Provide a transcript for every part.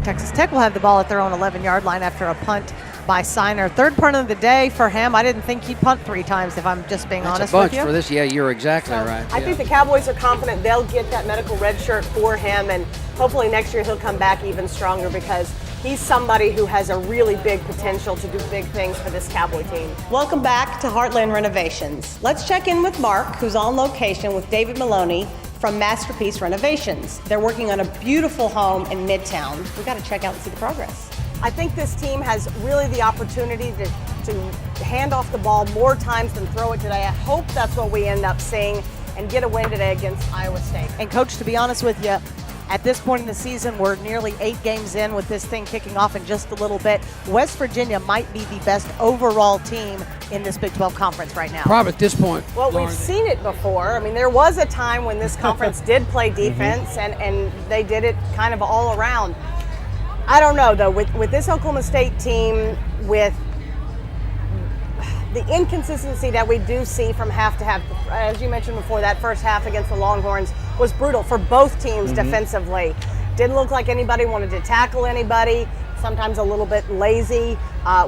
Texas Tech will have the ball at their own 11-yard line after a punt by Signer. Third punt of the day for him. I didn't think he'd punt 3 times, if I'm just being honest with you. That's a bunch for this. Yeah, you're exactly right. I think the Cowboys are confident they'll get that medical red shirt for him, and hopefully next year he'll come back even stronger because he's somebody who has a really big potential to do big things for this Cowboy team. Welcome back to Heartland Renovations. Let's check in with Mark, who's on location with David Maloney from Masterpiece Renovations. They're working on a beautiful home in Midtown. We've got to check out and see the progress. I think this team has really the opportunity to hand off the ball more times than throw it today. I hope that's what we end up seeing and get a win today against Iowa State. And Coach, to be honest with you, at this point in the season, we're nearly 8 games in with this thing kicking off in just a little bit. West Virginia might be the best overall team in this Big 12 conference right now. Probably at this point. Well, we've seen it before. I mean, there was a time when this conference did play defense, and they did it kind of all around. I don't know, though, with this Oklahoma State team, with the inconsistency that we do see from half to half, as you mentioned before, that first half against the Longhorns was brutal for both teams defensively. Didn't look like anybody wanted to tackle anybody, sometimes a little bit lazy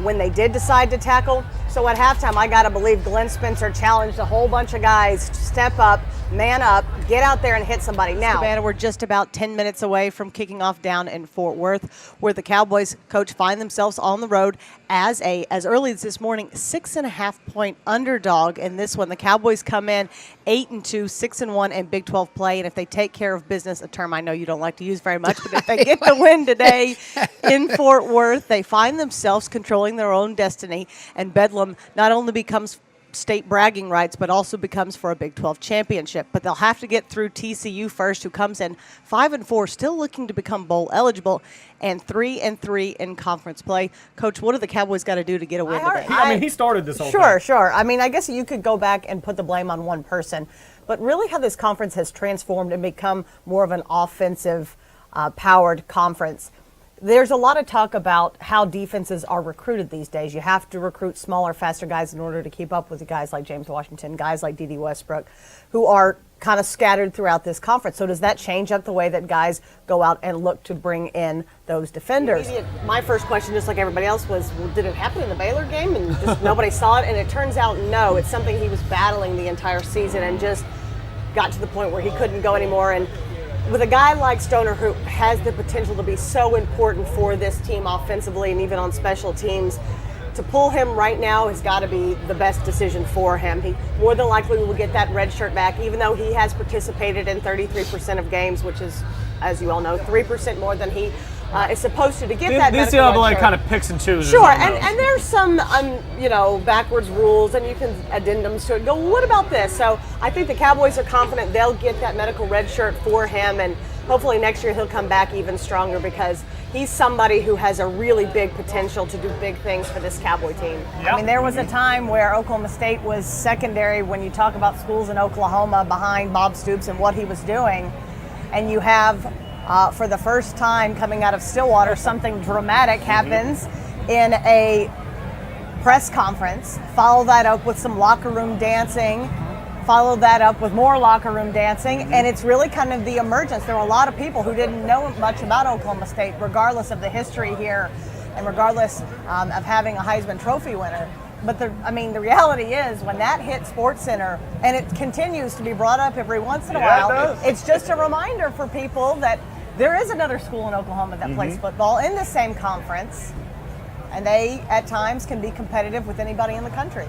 when they did decide to tackle. So at halftime, I got to believe Glenn Spencer challenged a whole bunch of guys to step up, man up, get out there and hit somebody. Now, Savannah, we're just about 10 minutes away from kicking off down in Fort Worth, where the Cowboys, Coach, find themselves on the road as early as this morning, 6.5-point underdog in this one. The Cowboys come in 8-2, 6-1 in Big 12 play, and if they take care of business, a term I know you don't like to use very much, but if they get the win today in Fort Worth, they find themselves controlling their own destiny, and Bedlam not only becomes state bragging rights, but also becomes for a Big 12 championship. But they'll have to get through TCU first, who comes in 5-4, still looking to become bowl eligible, and 3-3 in conference play. Coach, what do the Cowboys got to do to get a win today? I mean, he started this whole Sure, thing. sure. I mean, I guess you could go back and put the blame on one person, but really how this conference has transformed and become more of an offensive powered conference. There's a lot of talk about how defenses are recruited these days. You have to recruit smaller, faster guys in order to keep up with the guys like James Washington, guys like D.D. Westbrook, who are kind of scattered throughout this conference. So does that change up the way that guys go out and look to bring in those defenders? My first question, just like everybody else, was, well, did it happen in the Baylor game and just nobody saw it? And it turns out, no, it's something he was battling the entire season and just got to the point where he couldn't go anymore. And with a guy like Stoner, who has the potential to be so important for this team offensively and even on special teams, to pull him right now has got to be the best decision for him. He more than likely will get that red shirt back, even though he has participated in 33% of games, which is, as you all know, 3% more than he is supposed to get that These medical red NCAA shirt. kind of picks and chooses. Sure, and there's some, backwards rules, and you can addendums to it. Go, what about this? So I think the Cowboys are confident they'll get that medical red shirt for him, and hopefully next year he'll come back even stronger because he's somebody who has a really big potential to do big things for this Cowboy team. Yep. I mean, there was a time where Oklahoma State was secondary when you talk about schools in Oklahoma behind Bob Stoops and what he was doing, and you have for the first time coming out of Stillwater, something dramatic happens in a press conference. Follow that up with some locker room dancing. Follow that up with more locker room dancing. And it's really kind of the emergence. There were a lot of people who didn't know much about Oklahoma State, regardless of the history here and regardless of having a Heisman Trophy winner. But the reality is, when that hit SportsCenter, and it continues to be brought up every once in a while, it's just a reminder for people that there is another school in Oklahoma that plays football in the same conference, and they, at times, can be competitive with anybody in the country.